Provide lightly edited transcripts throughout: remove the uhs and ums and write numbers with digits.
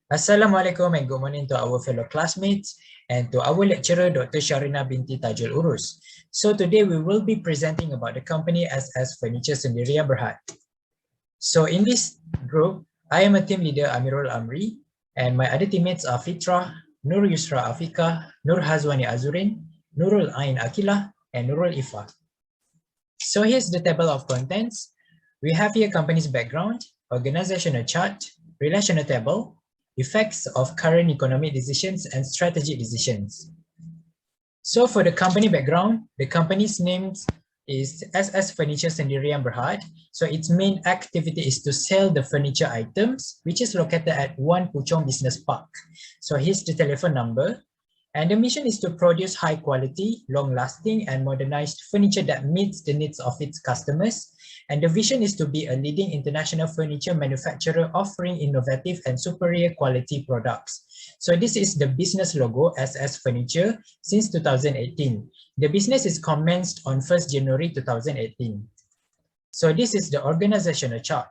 Assalamualaikum and good morning to our fellow classmates and to our lecturer, Dr. Sharina binti Tajul Urus. So today we will be presenting about the company AIS Furniture Sendirian Berhad. So in this group, I am a team leader, Amirul Amri, and my other teammates are Fitrah, Nur Yusra Afika, Nur Hazwani Azurin, Nurul Ain Akilah, and Nurul Ifa. So here's the table of contents. We have here company's background, organizational chart, relational table, effects of current economic decisions and strategic decisions. So for the company background, the company's name is AIS Furniture Sendirian Berhad. So its main activity is to sell the furniture items, which is located at 1 Puchong Business Park. So here's the telephone number. And the mission is to produce high quality, long-lasting and modernized furniture that meets the needs of its customers. And the vision is to be a leading international furniture manufacturer offering innovative and superior quality products. So this is the business logo AIS Furniture since 2018. The business is commenced on 1st January 2018. So this is the organizational chart.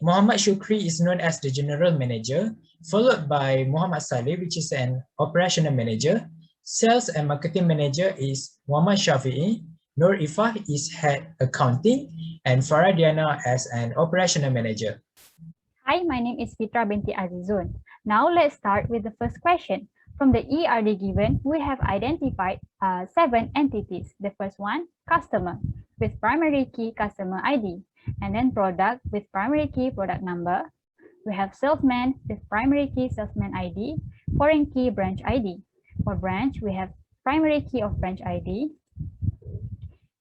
Muhammad Shukri is known as the General Manager, followed by Muhammad Saleh, which is an Operational Manager. Sales and Marketing Manager is Muhammad Shafi'i. Nur Ifah is Head Accounting, and Farah Diana as an Operational Manager. Hi, my name is Fitra binti Azizun. Now let's start with the first question. From the ERD given, we have identified 7 entities. The first one, customer, with primary key customer ID, and then product with primary key product number. We have salesman with primary key salesman ID, foreign key branch ID. For branch, we have primary key of branch ID,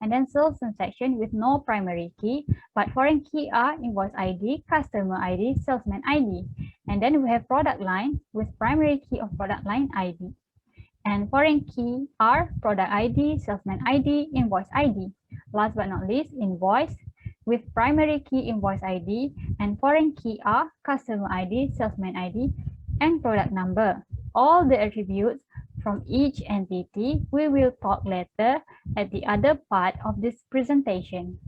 and then sales transaction with no primary key, but foreign key are invoice ID, customer ID, salesman ID. And then we have product line with primary key of product line ID. And foreign key are product ID, salesman ID, invoice ID. Last but not least, invoice with primary key invoice ID and foreign key are customer ID, salesman ID, and product number. All the attributes from each entity we will talk later at the other part of this presentation.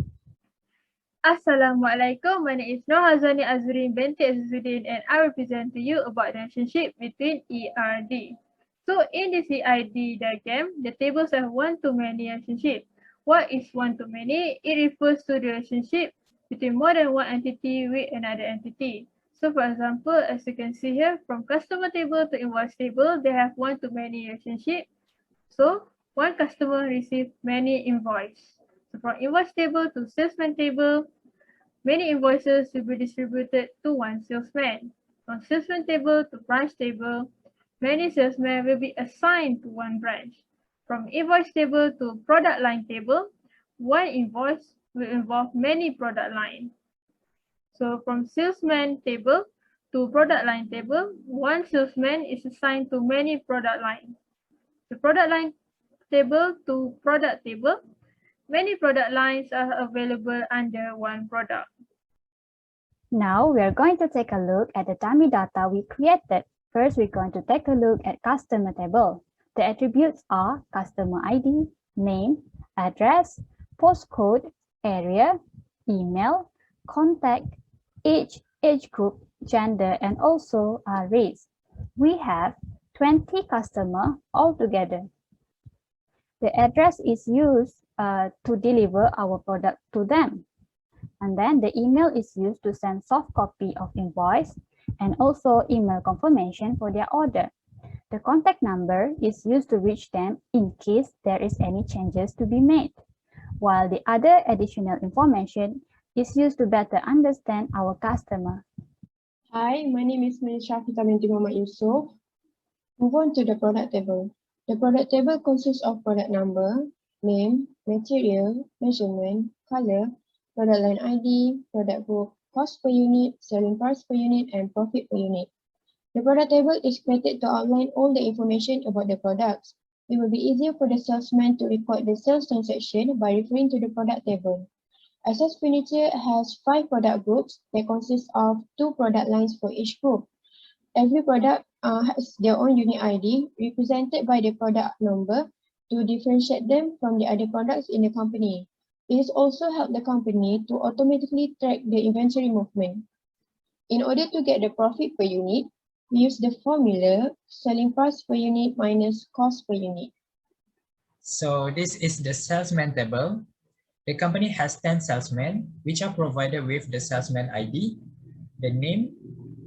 Assalamualaikum. My name is Nur Hazwani Azurin binti Azizuddin and I will present to you about the relationship between ERD. So in this ERD diagram, the tables have one-to-many relationship. What is one-to-many? It refers to the relationship between more than one entity with another entity. So for example, as you can see here, from customer table to invoice table, they have one-to-many relationship. So one customer receives many invoices. So from invoice table to salesman table, many invoices will be distributed to one salesman. From salesman table to branch table, many salesmen will be assigned to one branch. From invoice table to product line table, one invoice will involve many product lines. So from salesman table to product line table, one salesman is assigned to many product lines. The product line table to product table, many product lines are available under one product. Now we are going to take a look at the dummy data we created. First, we're going to take a look at customer table. The attributes are customer ID, name, address, postcode, area, email, contact, age group, gender, and also race. We have 20 customers altogether. The address is used to deliver our product to them. And then the email is used to send soft copy of invoice and also email confirmation for their order. The contact number is used to reach them in case there is any changes to be made, while the other additional information is used to better understand our customer. Hi, my name is Shafita binti Muhammad Yusuf. Move on to the product table. The product table consists of product number, name, material, measurement, color, product line ID, product group, cost per unit, selling price per unit, and profit per unit. The product table is created to outline all the information about the products. It will be easier for the salesman to record the sales transaction by referring to the product table. AIS Furniture has 5 product groups that consist of 2 product lines for each group. Every product has their own unique ID represented by the product number to differentiate them from the other products in the company. It has also helped the company to automatically track the inventory movement. In order to get the profit per unit, We use the formula selling price per unit minus cost per unit. So this is the salesman table. The company has 10 salesmen, which are provided with the salesman ID, the name,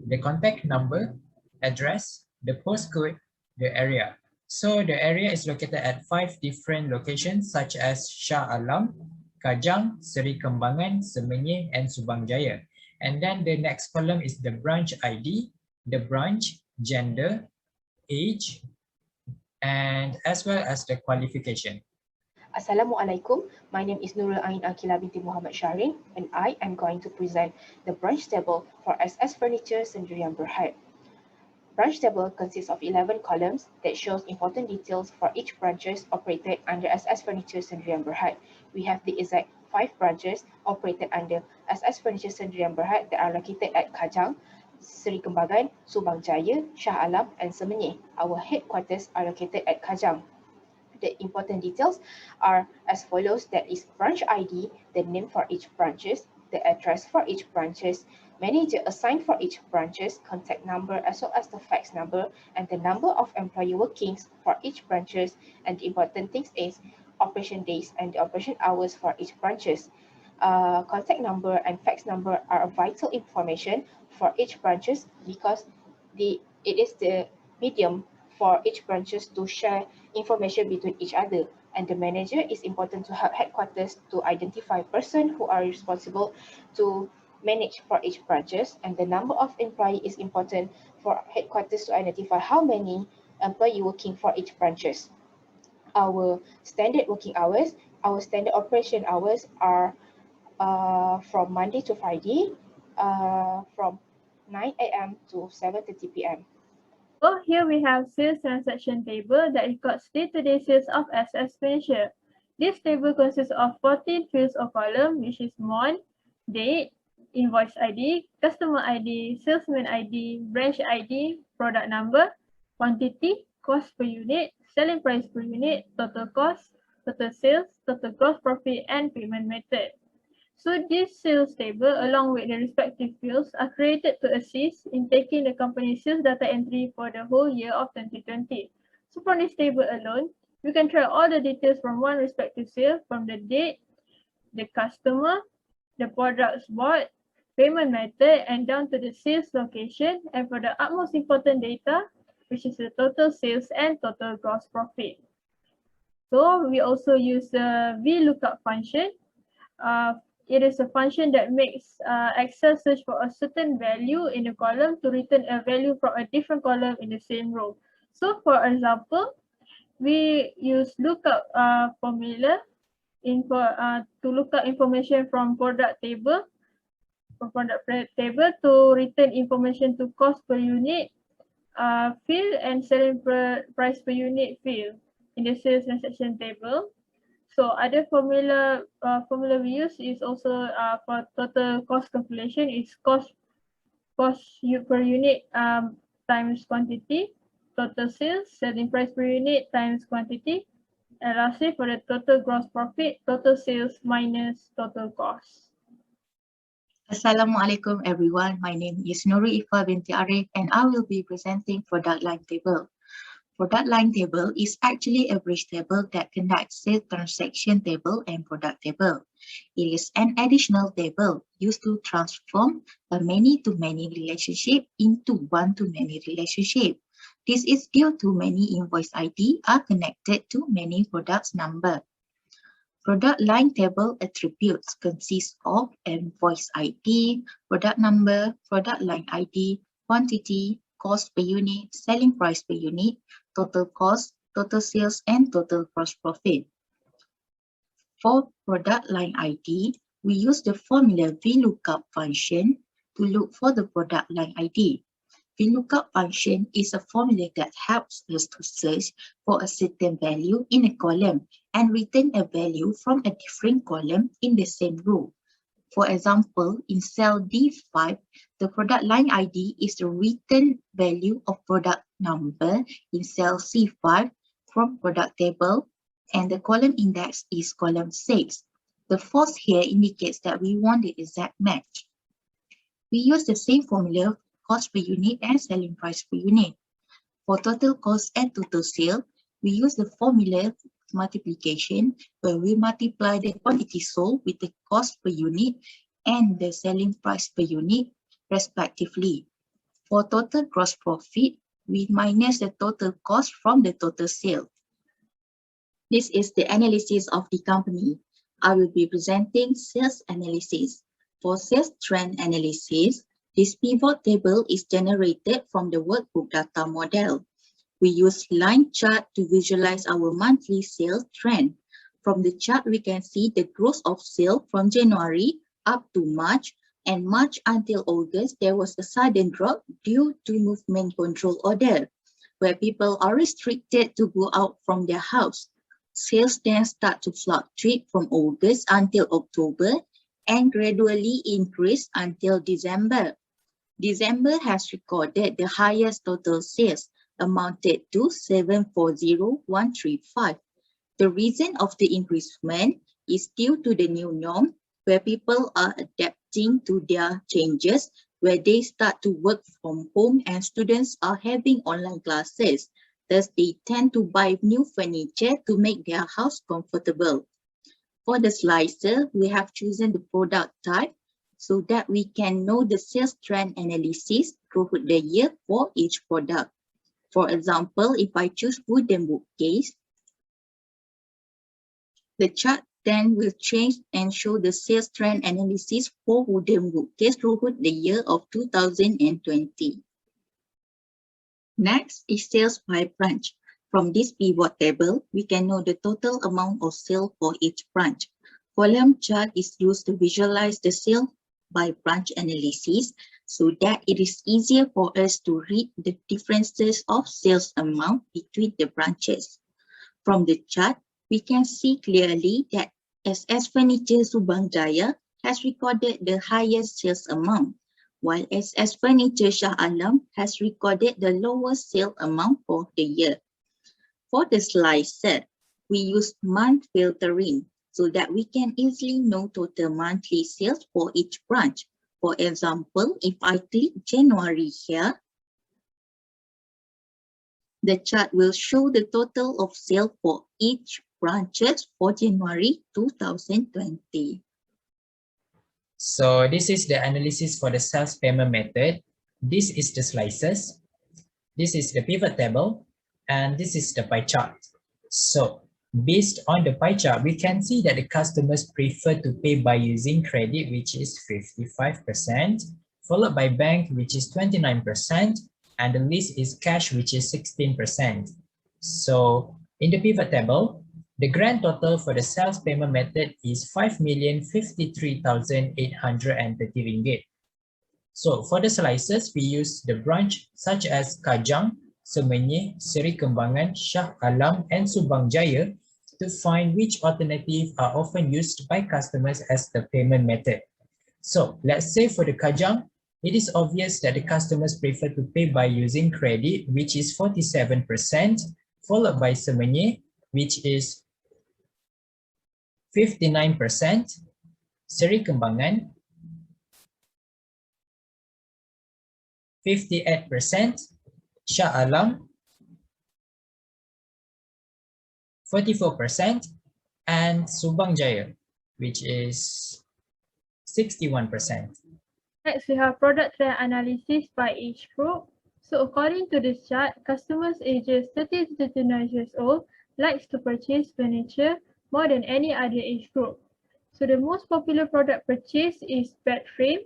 the contact number, address, the postcode, the area. So the area is located at 5 different locations such as Shah Alam, Kajang, Seri Kembangan, Semenyih, and Subang Jaya. And then the next column is the branch ID, the branch, gender, age, and as well as the qualification. Assalamualaikum. My name is Nurul Ain Akila binti Muhammad Syahrin and I am going to present the branch table for SS Furniture Sendirian Berhad. Branch table consists of 11 columns that shows important details for each branches operated under SS Furniture Sendirian Berhad. We have the exact 5 branches operated under SS Furniture Sendirian Berhad that are located at Kajang, Seri Kembangan, Subang Jaya, Shah Alam and Semenyih. Our headquarters are located at Kajang. The important details are as follows: that is branch ID, the name for each branches, the address for each branches, manager assigned for each branches, contact number as well as the fax number, and the number of employee workings for each branches. And the important things is operation days and the operation hours for each branches. Contact number and fax number are vital information for each branches because it is the medium for each branches to share information between each other, and the manager is important to help headquarters to identify persons who are responsible to manage for each branches, and the number of employee is important for headquarters to identify how many employee working for each branches. Our standard working hours, our standard operation hours are from Monday to Friday, from 9 a.m. to 7:30 p.m. So here we have sales transaction table that records day-to-day sales of SS Furniture. This table consists of 14 fields or columns, which is month, date, invoice ID, customer ID, salesman ID, branch ID, product number, quantity, cost per unit, selling price per unit, total cost, total sales, total gross profit, and payment method. So this sales table, along with the respective fields, are created to assist in taking the company's sales data entry for the whole year of 2020. So from this table alone, we can track all the details from one respective sale, from the date, the customer, the products bought, payment method, and down to the sales location, and for the utmost important data, which is the total sales and total gross profit. So we also use the VLOOKUP function. It is a function that makes Excel search for a certain value in a column to return a value from a different column in the same row. So for example, we use lookup formula to look up information from product table to return information to cost per unit field and selling price per unit field in the sales transaction table. So other formula we use is also for total cost calculation is cost per unit times quantity, total sales, selling price per unit times quantity, and lastly for the total gross profit, total sales minus total cost. Assalamualaikum everyone. My name is Nuri Ifa binti Arif and I will be presenting product line table. Product line table is actually a bridge table that connects sales transaction table and product table. It is an additional table used to transform a many-to-many relationship into one-to-many relationship. This is due to many invoice ID are connected to many products number. Product line table attributes consist of invoice ID, product number, product line ID, quantity, cost per unit, selling price per unit, total cost, total sales, and total gross profit. For product line ID, we use the formula VLOOKUP function to look for the product line ID. VLOOKUP function is a formula that helps us to search for a certain value in a column and return a value from a different column in the same row. For example, in cell D5, the product line ID is the return value of product number in cell C5 from product table, and the column index is column 6. The false here indicates that we want the exact match. We use the same formula cost per unit and selling price per unit. For total cost and total sale, we use the formula multiplication where we multiply the quantity sold with the cost per unit and the selling price per unit respectively. For total gross profit, we minus the total cost from the total sale. This is the analysis of the company. I will be presenting sales analysis. For sales trend analysis, this pivot table is generated from the workbook data model. We use line chart to visualize our monthly sales trend. From the chart, we can see the growth of sales from January up to March, and March until August, there was a sudden drop due to movement control order, where people are restricted to go out from their house. Sales then start to fluctuate from August until October and gradually increase until December. December has recorded the highest total sales, amounted to 740,135. The reason of the increasement is due to the new norm, where people are adapting to their changes, where they start to work from home and students are having online classes. Thus, they tend to buy new furniture to make their house comfortable. For the slicer, we have chosen the product type so that we can know the sales trend analysis throughout the year for each product. For example, if I choose wooden bookcase, the chart then will change and show the sales trend analysis for wooden bookcase throughout the year of 2020. Next is sales by branch. From this pivot table, we can know the total amount of sale for each branch. Column chart is used to visualize the sale by branch analysis so that it is easier for us to read the differences of sales amount between the branches. From the chart, we can see clearly that SS Furniture Subang Jaya has recorded the highest sales amount, while SS Furniture Shah Alam has recorded the lowest sale amount for the year. For the slicer, we use month filtering so that we can easily know total monthly sales for each branch. For example, if I click January here, the chart will show the total of sales for each branches for January 2020. So this is the analysis for the sales payment method. This is the slices. This is the pivot table. And this is the pie chart. So based on the pie chart, we can see that the customers prefer to pay by using credit, which is 55%, followed by bank, which is 29%, and the least is cash, which is 16%. So in the pivot table, the grand total for the sales payment method is 5,053,830 ringgit. So for the slices, we use the branch such as Kajang, Semenyih, Seri Kembangan, Shah Alam, and Subang Jaya to find which alternative are often used by customers as the payment method. So let's say for the Kajang, it is obvious that the customers prefer to pay by using credit, which is 47%, followed by Semenyih, which is 59%, Seri Kembangan, 58%, Shah Alam, 44%, and Subang Jaya, which is 61%. Next, we have product trend analysis by age group. So according to this chart, customers ages 30 to 39 years old likes to purchase furniture more than any other age group. So the most popular product purchased is bed frame,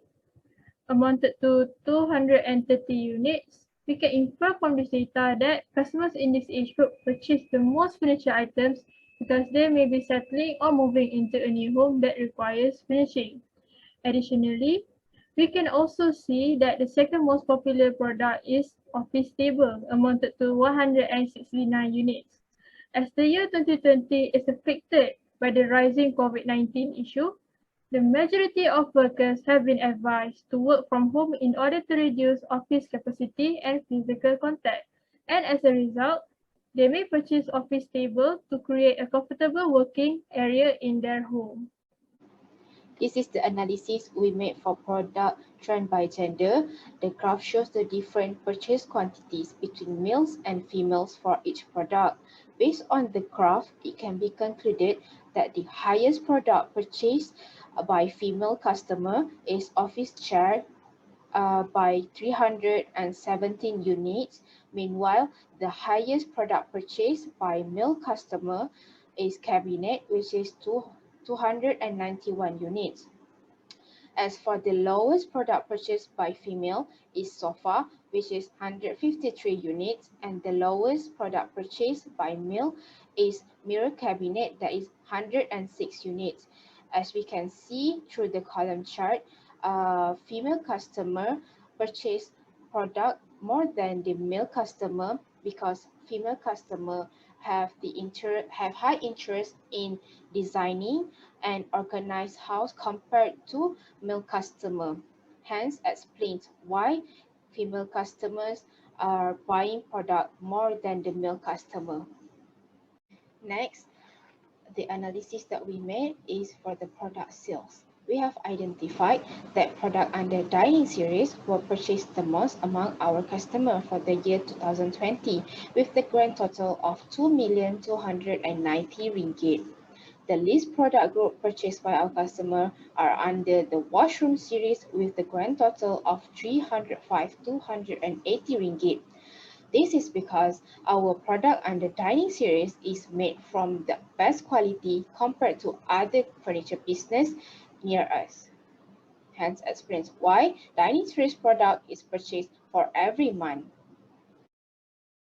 amounted to 230 units. We can infer from this data that customers in this age group purchase the most furniture items because they may be settling or moving into a new home that requires furnishing. Additionally, we can also see that the second most popular product is office table, amounted to 169 units. As the year 2020 is affected by the rising COVID-19 issue, the majority of workers have been advised to work from home in order to reduce office capacity and physical contact. And as a result, they may purchase office table to create a comfortable working area in their home. This is the analysis we made for product trend by gender. The graph shows the different purchase quantities between males and females for each product. Based on the graph, it can be concluded that the highest product purchased by female customer is office chair by 317 units. Meanwhile, the highest product purchased by male customer is cabinet, which is 291 units. As for the lowest product purchased by female is sofa, which is 153 units, and the lowest product purchased by male is mirror cabinet, that is 106 units. As we can see through the column chart, female customer purchase product more than the male customer because female customer have high interest in designing and organized house compared to male customer. Hence explains why female customers are buying product more than the male customer. Next, the analysis that we made is for the product sales. We have identified that product under dining series were purchased the most among our customers for the year 2020 with the grand total of 2,290 ringgit. The least product group purchased by our customer are under the washroom series with the grand total of 305,280 ringgit. This is because our product under dining series is made from the best quality compared to other furniture business near us. Hence explains why dining series product is purchased for every month.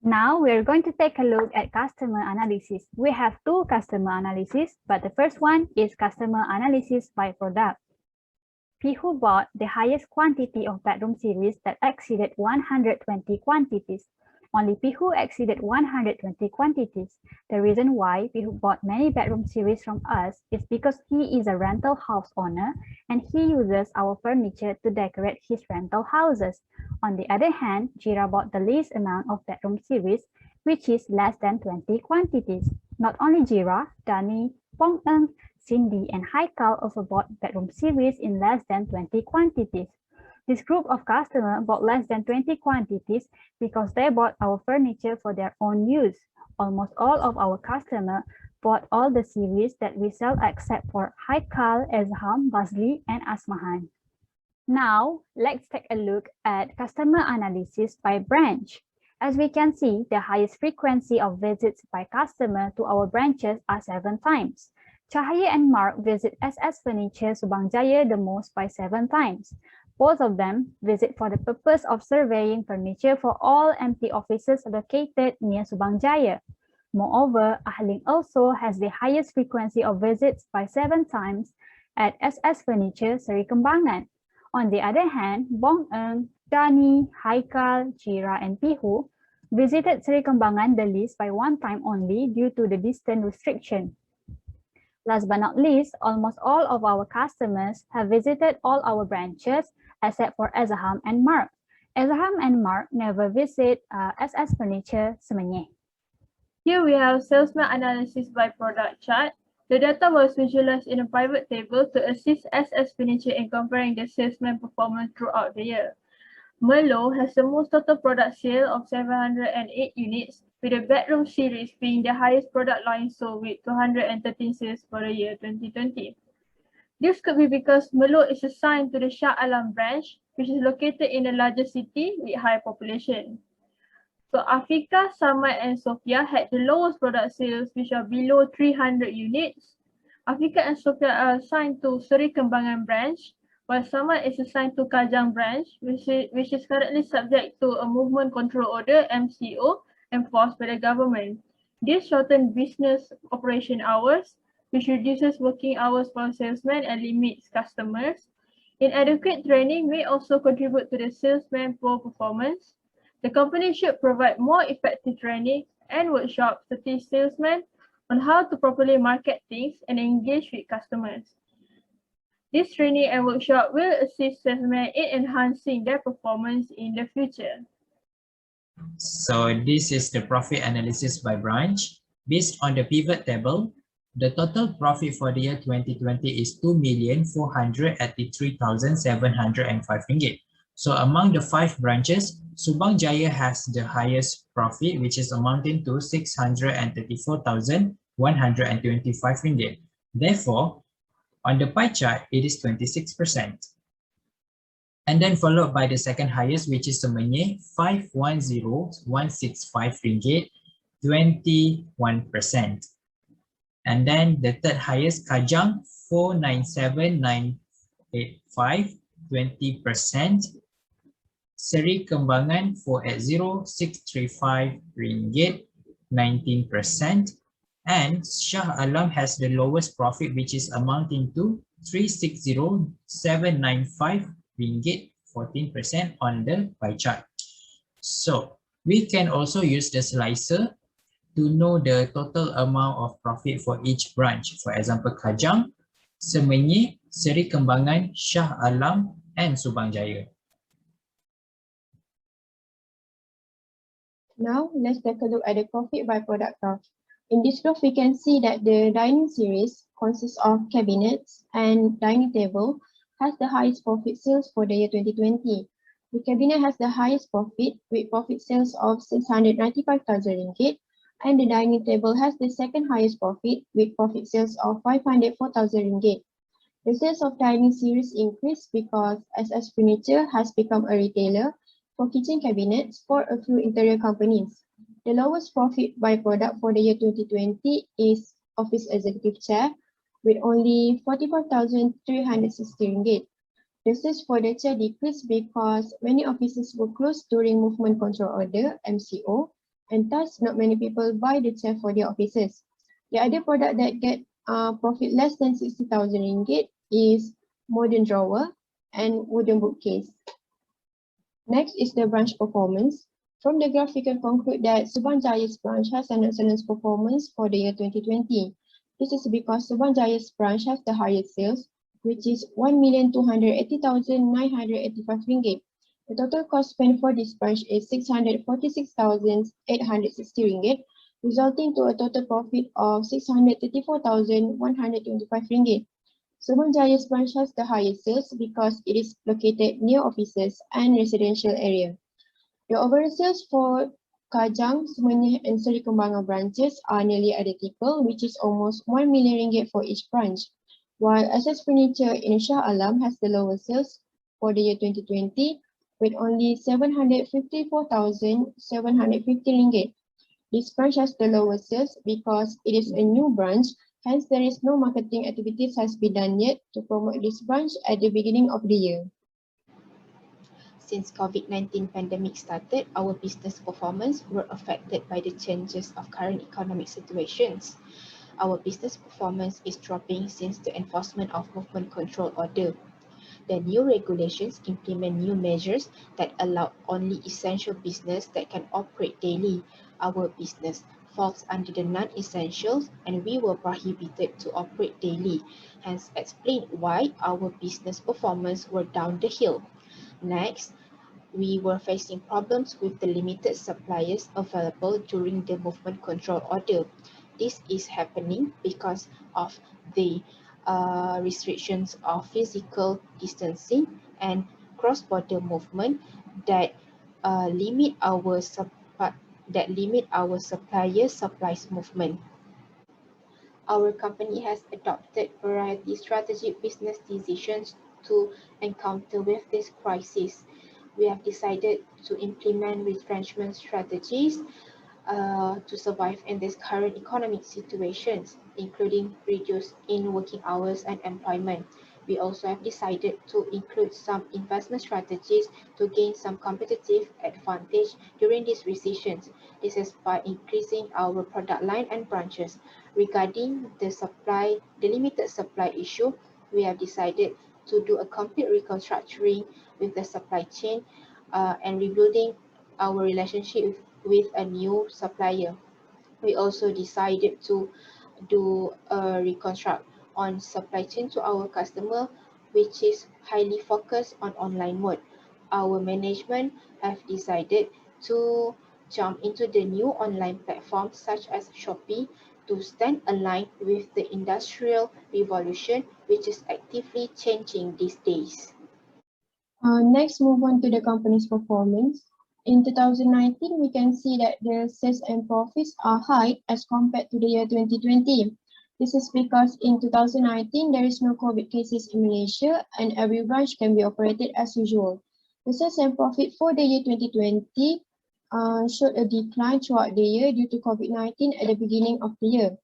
Now we're going to take a look at customer analysis. We have two customer analysis, but the first one is customer analysis by product. Who bought the highest quantity of bedroom series that exceeded 120 quantities. Only who exceeded 120 quantities. The reason why who bought many bedroom series from us is because he is a rental house owner and he uses our furniture to decorate his rental houses. On the other hand, Jira bought the least amount of bedroom series, which is less than 20 quantities. Not only Jira, Dani, Pong Eng, Cindy, and Haikal also bought bedroom series in less than 20 quantities. This group of customers bought less than 20 quantities because they bought our furniture for their own use. Almost all of our customers bought all the series that we sell except for Haikal, Ezham, Basli, and Asmahan. Now, let's take a look at customer analysis by branch. As we can see, the highest frequency of visits by customer to our branches are 7 times. Cahaya and Mark visit SS Furniture Subang Jaya the most by 7 times. Both of them visit for the purpose of surveying furniture for all empty offices located near Subang Jaya. Moreover, Ahling also has the highest frequency of visits by 7 times at SS Furniture Seri Kembangan. On the other hand, Bong Eng, Dani, Haikal, Jira, and Pihu visited Seri Kembangan the least by 1 time only due to the distance restriction. Last but not least, almost all of our customers have visited all our branches except for Ezham and Mark. Ezham and Mark never visit SS Furniture Semenyih. Here we have salesman analysis by product chart. The data was visualized in a pivot table to assist SS Furniture in comparing the salesman performance throughout the year. Merlot has the most total product sale of 708 units, with the bedroom series being the highest product line sold with 213 sales for the year 2020. This could be because Merlot is assigned to the Shah Alam branch, which is located in a larger city with high population. So Afika, Samad, and Sophia had the lowest product sales, which are below 300 units. Afika and Sophia are assigned to Seri Kembangan branch, while Samad is assigned to Kajang branch, which is currently subject to a movement control order, MCO, enforced by the government. This shortens business operation hours, which reduces working hours for salesmen and limits customers. Inadequate training may also contribute to the salesman poor performance. The company should provide more effective training and workshops to teach salesmen on how to properly market things and engage with customers. This training and workshop will assist salesmen in enhancing their performance in the future. So this is the profit analysis by branch. Based on the pivot table, The total profit for the year 2020 is 2,483,705 ringgit. So among the 5 branches, Subang Jaya has the highest profit, which is amounting to 634,125 ringgit. Therefore, on the pie chart, it is 26%. And then followed by the second highest, which is Semenyih, 510,165 ringgit, 21%. And then the third highest, Kajang, 497,985, 20%. Seri Kembangan, 480,635 ringgit, 19%. And Shah Alam has the lowest profit, which is amounting to 360,795 ringgit, 14% on the pie chart. So we can also use the slicer to know the total amount of profit for each branch. For example, Kajang, Semenyih, Seri Kembangan, Shah Alam, and Subang Jaya. Now, let's take a look at the profit by product graph. In this graph, we can see that the dining series consists of cabinets and dining table has the highest profit sales for the year 2020. The cabinet has the highest profit with profit sales of 695,000 ringgit, and the dining table has the second highest profit with profit sales of 504,000 ringgit. The sales of dining series increased because SS Furniture has become a retailer for kitchen cabinets for a few interior companies. The lowest profit by product for the year 2020 is Office Executive Chair with only 45,360 ringgit. The sales for the chair decreased because many offices were closed during Movement Control Order, MCO, and thus not many people buy the chair for their offices. The other product that get profit less than 60,000 ringgit is modern drawer and wooden bookcase. Next is the branch performance. From the graph, we can conclude that Subang Jaya's branch has an excellent performance for the year 2020. This is because Subang Jaya's branch has the highest sales, which is 1,280,985 ringgit. The total cost spent for this branch is 646,860 ringgit, resulting to a total profit of 634,125 ringgit. Subang Jaya's branch has the highest sales because it is located near offices and residential area. The overall sales for Kajang, Semenyih, and Seri Kembangan branches are nearly identical, which is almost 1 million ringgit for each branch, while SS Furniture in Shah Alam has the lowest sales for the year 2020 with only 754,750 ringgit. This branch has the lowest sales because it is a new branch, hence there is no marketing activities has been done yet to promote this branch at the beginning of the year. Since COVID-19 pandemic started, our business performance were affected by the changes of current economic situations. Our business performance is dropping since the enforcement of Movement Control Order. The new regulations implement new measures that allow only essential business that can operate daily. Our business falls under the non-essentials and we were prohibited to operate daily, hence explain why our business performance were down the hill. Next, we were facing problems with the limited suppliers available during the Movement Control Order. This is happening because of the restrictions of physical distancing and cross-border movement that limit our supplier supplies movement. Our company has adopted variety strategic business decisions to encounter with this crisis. We have decided to implement retrenchment strategies to survive in this current economic situations, including reduce in working hours and employment. We also have decided to include some investment strategies to gain some competitive advantage during these recessions. This is by increasing our product line and branches. Regarding the limited supply issue, we have decided to do a complete reconstructing with the supply chain and rebuilding our relationship with a new supplier. We also decided to do a reconstruct on supply chain to our customer, which is highly focused on online mode. Our management have decided to jump into the new online platforms such as Shopee to stand aligned with the industrial revolution, which is actively changing these days. Next, move on to the company's performance. In 2019, we can see that the sales and profits are high as compared to the year 2020. This is because in 2019, there is no COVID cases in Malaysia and every branch can be operated as usual. The sales and profit for the year 2020 showed a decline throughout the year due to COVID-19 at the beginning of the year.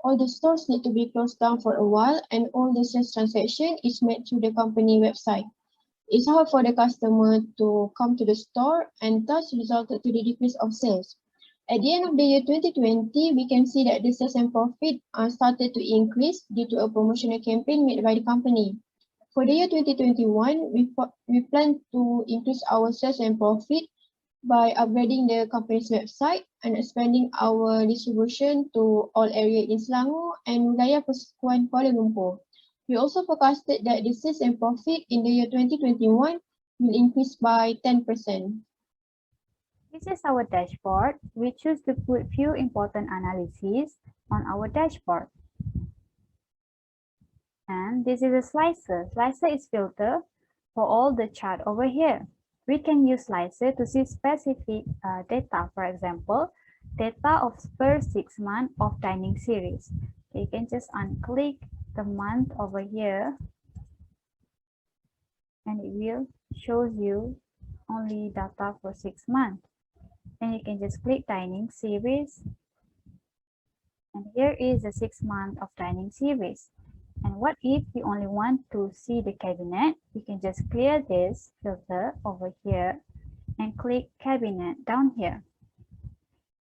All the stores need to be closed down for a while and all the sales transaction is made through the company website. It's hard for the customer to come to the store and thus resulted to the decrease of sales. At the end of the year 2020, we can see that the sales and profit started to increase due to a promotional campaign made by the company. For the year 2021, we plan to increase our sales and profit by upgrading the company's website and expanding our distribution to all areas in Selangor and Wilayah Persekutuan Kuala Lumpur. We also forecasted that the sales and profit in the year 2021 will increase by 10%. This is our dashboard. We choose to put few important analyses on our dashboard. And this is a slicer. Slicer is filter for all the chart over here. We can use slicer to see specific data. For example, data of first 6 months of dining series. You can just unclick the month over here and it will show you only data for 6 months. And you can just click dining series and here is the 6 months of dining series. And what if you only want to see the cabinet? You can just clear this filter over here and click cabinet down here.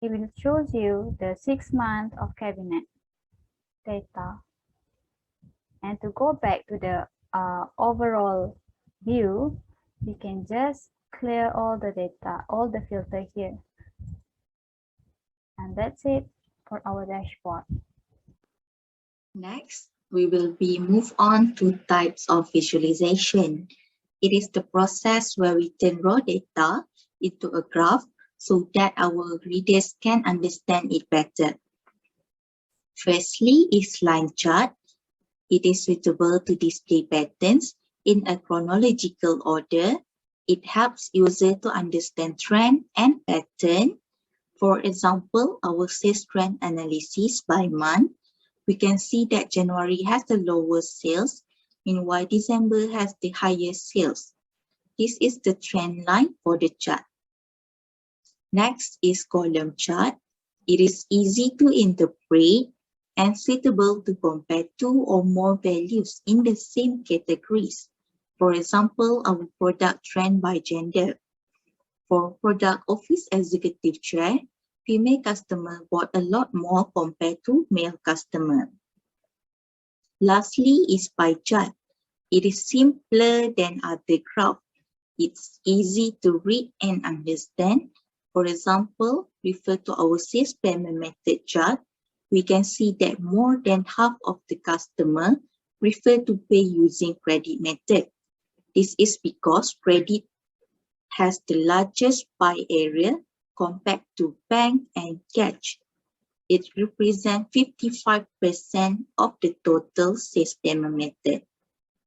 It will show you the 6 months of cabinet data. And to go back to the overall view, you can just clear all the data, all the filter here. And that's it for our dashboard. Next, we will move on to types of visualization. It is the process where we turn raw data into a graph so that our readers can understand it better. Firstly is line chart. It is suitable to display patterns in a chronological order. It helps user to understand trend and pattern. For example, our sales trend analysis by month. We can see that January has the lowest sales, meanwhile December has the highest sales. This is the trend line for the chart. Next is column chart. It is easy to interpret and suitable to compare 2 or more values in the same categories. For example, our product trend by gender. For product office executive chair, female customer bought a lot more compared to male customer. Lastly is pie chart. It is simpler than other graph. It's easy to read and understand. For example, refer to our sales payment method chart. We can see that more than half of the customer prefer to pay using credit method. This is because credit has the largest pie area compared to bank and cash. It represents 55% of the total sales payment method.